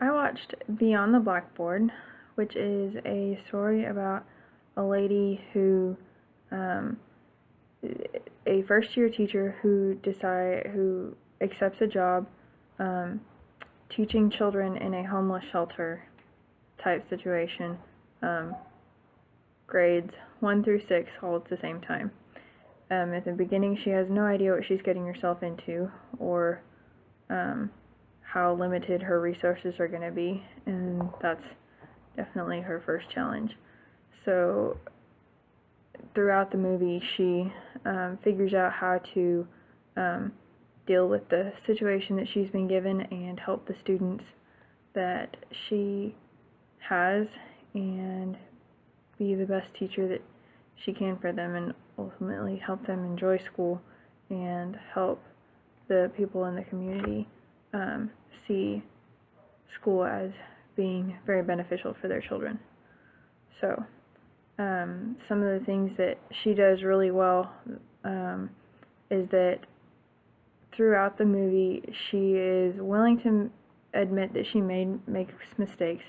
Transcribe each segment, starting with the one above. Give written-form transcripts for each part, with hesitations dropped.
I watched Beyond the Blackboard, which is a story about a lady um, a first-year teacher who accepts a job um, teaching children in a homeless shelter type situation, um, grades 1 through 6, all at the same time. At the beginning, she has no idea what she's getting herself into, or um, how limited her resources are going to be, and that's definitely her first challenge. So, throughout the movie, she figures out how to um, deal with the situation that she's been given and help the students that she has and be the best teacher that she can for them, and ultimately help them enjoy school and help the people in the community see school as being very beneficial for their children. So, some of the things that she does really well is that throughout the movie, she is willing to admit that she makes mistakes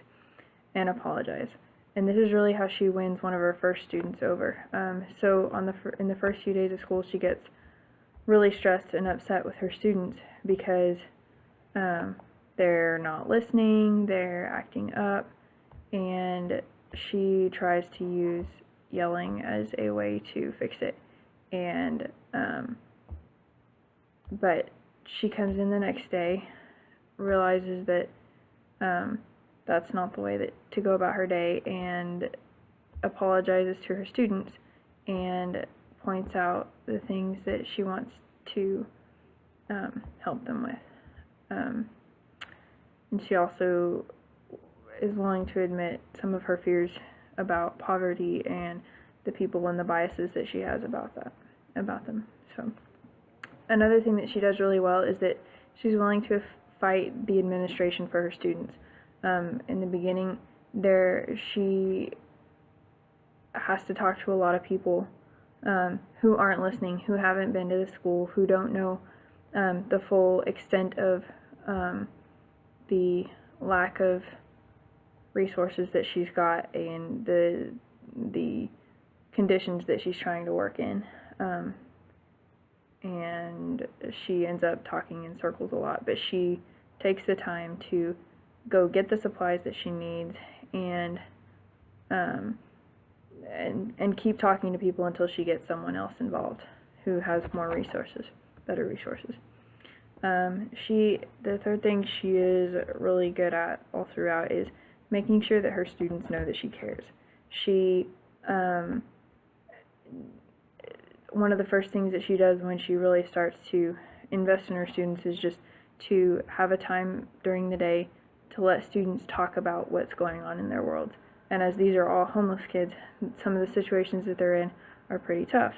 and apologize. And this is really how she wins one of her first students over. So in the first few days of school, she gets really stressed and upset with her students because they're not listening, they're acting up, and she tries to use yelling as a way to fix it. And but she comes in the next day, realizes that that's not the way to go about her day, and apologizes to her students and points out the things that she wants to help them with. And she also is willing to admit some of her fears about poverty and the people and the biases that she has about them. So another thing that she does really well is that she's willing to fight the administration for her students. In the beginning, she has to talk to a lot of people who aren't listening, who haven't been to the school, who don't know the full extent of the lack of resources that she's got and the conditions that she's trying to work in. And she ends up talking in circles a lot, but she takes the time to go get the supplies that she needs and keep talking to people until she gets someone else involved who has more resources, better resources. The third thing she is really good at all throughout is making sure that her students know that she cares. One of the first things that she does when she really starts to invest in her students is just to have a time during the day to let students talk about what's going on in their world. And as these are all homeless kids, some of the situations that they're in are pretty tough.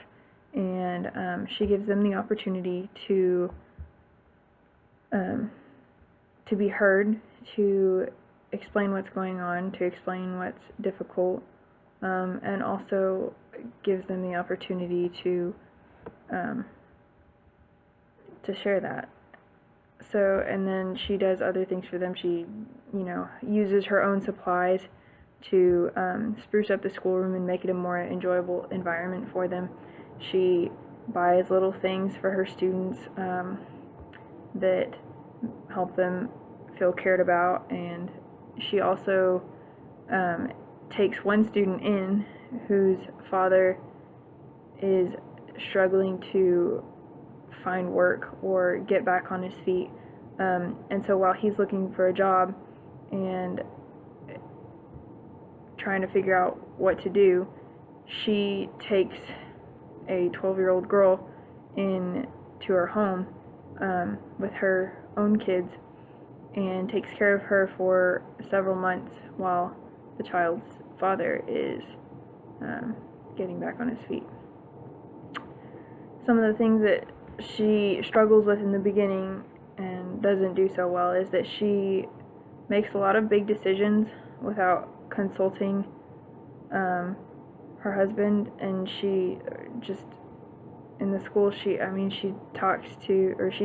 And she gives them the opportunity to be heard, to explain what's going on, to explain what's difficult, and also gives them the opportunity to share that. So, and then she does other things for them. She, uses her own supplies to spruce up the schoolroom and make it a more enjoyable environment for them. She buys little things for her students that help them feel cared about, and she also takes one student in whose father is struggling to find work or get back on his feet. And so while he's looking for a job and trying to figure out what to do, she takes a 12-year-old girl into her home with her own kids and takes care of her for several months while the child's father is getting back on his feet. Some of the things that she struggles with in the beginning and doesn't do so well is that she makes a lot of big decisions without consulting her husband, and she just in the school she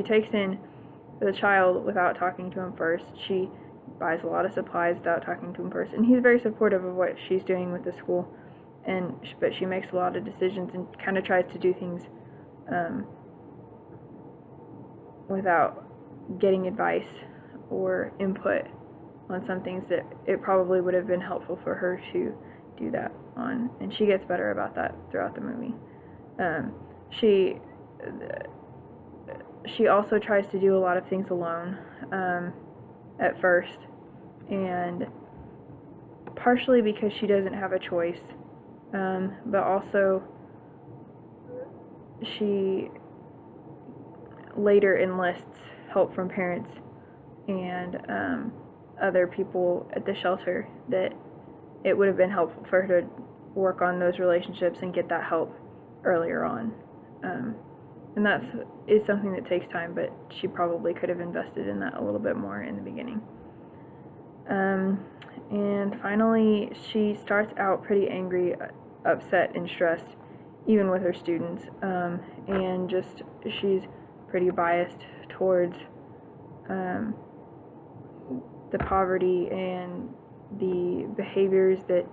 takes in the child without talking to him first. She buys a lot of supplies without talking to him first. And he's very supportive of what she's doing with the school, but she makes a lot of decisions and kind of tries to do things without getting advice or input on some things that it probably would have been helpful for her to do that on, and she gets better about that throughout the movie. She also tries to do a lot of things alone at first, and partially because she doesn't have a choice, but also she later enlists help from parents and other people at the shelter that it would have been helpful for her to work on those relationships and get that help earlier on. And that is something that takes time, but she probably could have invested in that a little bit more in the beginning. And finally, she starts out pretty angry, upset, and stressed, even with her students, and just she's pretty biased towards the poverty and the behaviors that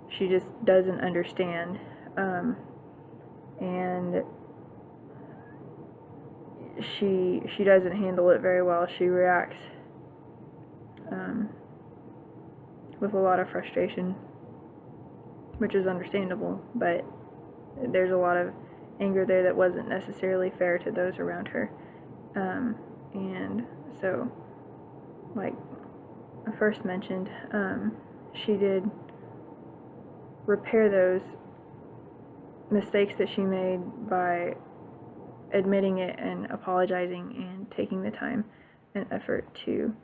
she just doesn't understand, and she doesn't handle it very well. She reacts with a lot of frustration, which is understandable, but there's a lot of anger there that wasn't necessarily fair to those around her. And so, like I first mentioned, she did repair those mistakes that she made by admitting it and apologizing and taking the time and effort to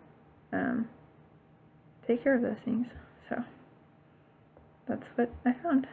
take care of those things. So that's what I found.